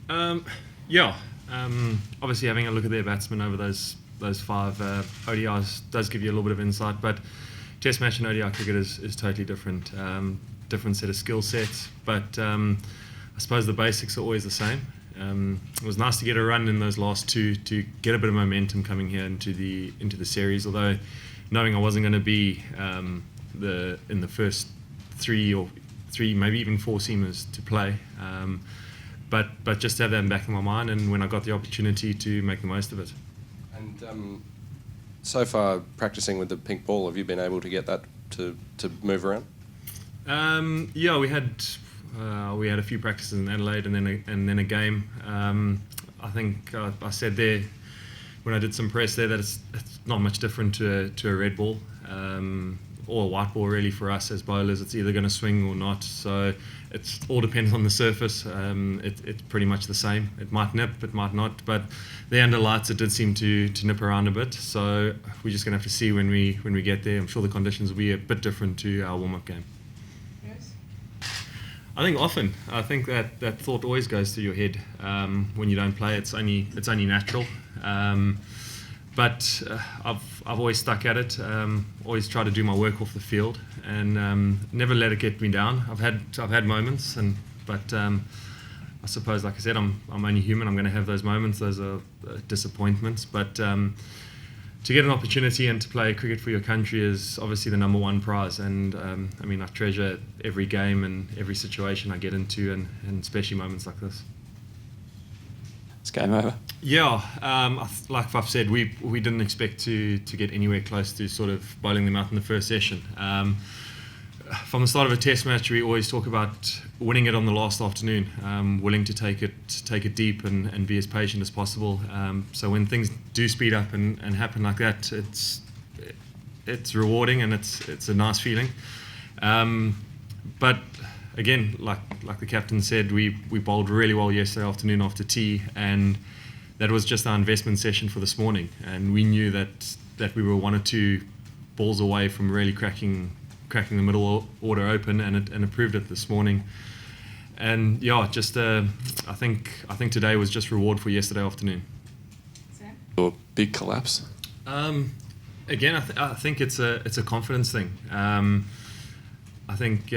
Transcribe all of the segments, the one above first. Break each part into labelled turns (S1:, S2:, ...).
S1: Yeah, obviously having a look at their batsmen over those five ODIs does give you a little bit of insight, but Test match and ODI cricket is totally different. Different set of skill sets, but I suppose the basics are always the same. It was nice to get a run in those last two to get a bit of momentum coming here into the series. Although knowing I wasn't going to be in the first three, maybe even four seamers to play, but just to have that in the back of my mind, and when I got the opportunity to make the most of it.
S2: And so far, practicing with the pink ball, have you been able to get that to move around?
S1: Yeah, we had a few practices in Adelaide and then a game. I think I said there when I did some press there that it's not much different to a red ball or a white ball really for us as bowlers. It's either going to swing or not. So it all depends on the surface. It's pretty much the same. It might nip, it might not. But the under lights, it did seem to nip around a bit. So we're just going to have to see when we get there. I'm sure the conditions will be a bit different to our warm-up game. I think often. I think that thought always goes through your head when you don't play. It's only natural. But I've always stuck at it. Always try to do my work off the field and never let it get me down. I've had moments, but I suppose, like I said, I'm only human. I'm going to have those moments. Those are disappointments. But to get an opportunity and to play cricket for your country is obviously the number one prize, and I treasure every game and every situation I get into, and especially moments like this.
S3: It's game over.
S1: Yeah, like I've said, we didn't expect to get anywhere close to sort of bowling them out in the first session. From the start of a test match, we always talk about winning it on the last afternoon, willing to take it deep and be as patient as possible. So when things do speed up and happen like that, it's rewarding and it's a nice feeling. But again, like the captain said, we bowled really well yesterday afternoon after tea, and that was just our investment session for this morning. And we knew that we were one or two balls away from really cracking the middle order open, and it proved it this morning. And yeah, just I think today was just reward for yesterday afternoon.
S3: Or big collapse.
S1: Again, I think it's a confidence thing. I think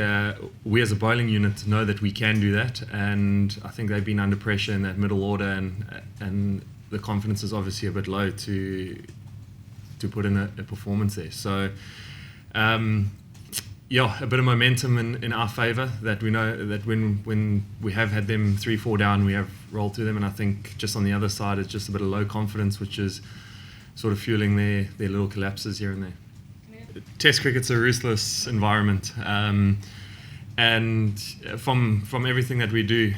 S1: we as a bowling unit know that we can do that, and I think they've been under pressure in that middle order, and the confidence is obviously a bit low to put in a performance there. So. Yeah, a bit of momentum in our favour, that we know that when we have had them 3-4 down, we have rolled through them, and I think just on the other side it's just a bit of low confidence, which is sort of fueling their little collapses here and there. Yeah. Test cricket's a ruthless environment, and from everything that we do,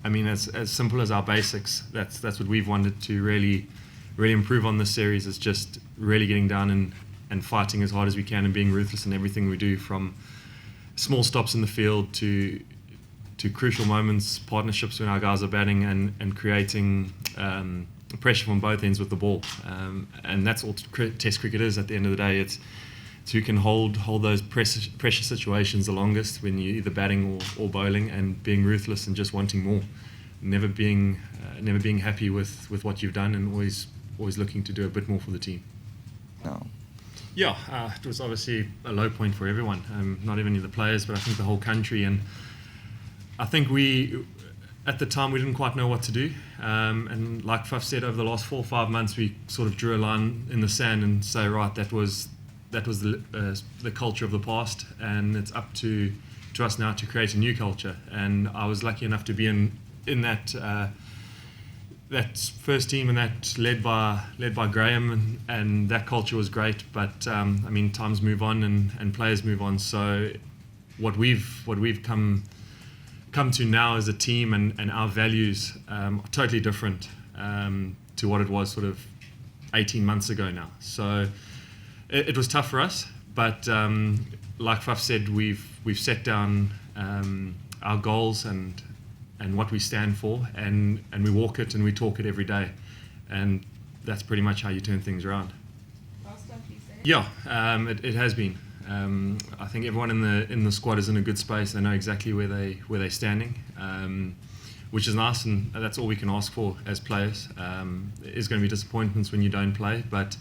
S1: as simple as our basics, that's what we've wanted to really improve on this series, is just really getting down and fighting as hard as we can and being ruthless in everything we do, from small stops in the field to crucial moments, partnerships when our guys are batting, and creating pressure from both ends with the ball. And that's all Test cricket is at the end of the day. It's who can hold those pressure situations the longest when you're either batting or bowling, and being ruthless and just wanting more. Never being happy with what you've done, and always looking to do a bit more for the team.
S3: No.
S1: Yeah, it was obviously a low point for everyone, not even the players, but I think the whole country. And I think at the time, we didn't quite know what to do. And like Faf said, over the last 4 or 5 months, we sort of drew a line in the sand and say, right, that was the culture of the past, and it's up to us now to create a new culture. And I was lucky enough to be in that first team, and that led by Graham, and that culture was great. But times move on and players move on. So what we've come to now as a team, and our values are totally different to what it was sort of 18 months ago now. So it was tough for us, but like Faf said, we've set down our goals and what we stand for, and we walk it and we talk it every day, and that's pretty much how you turn things around.
S4: Fast, you say?
S1: Yeah, it has been. I think everyone in the squad is in a good space. They know exactly where they're standing, which is nice, and that's all we can ask for as players. There is going to be disappointments when you don't play, but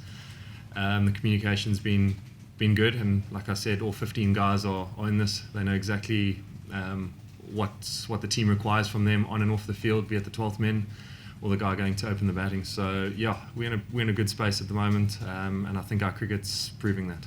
S1: the communication's been good, and like I said, all 15 guys are in this. They know exactly what the team requires from them on and off the field, be it the 12th men or the guy going to open the batting. So yeah, we're in a good space at the moment, and I think our cricket's proving that.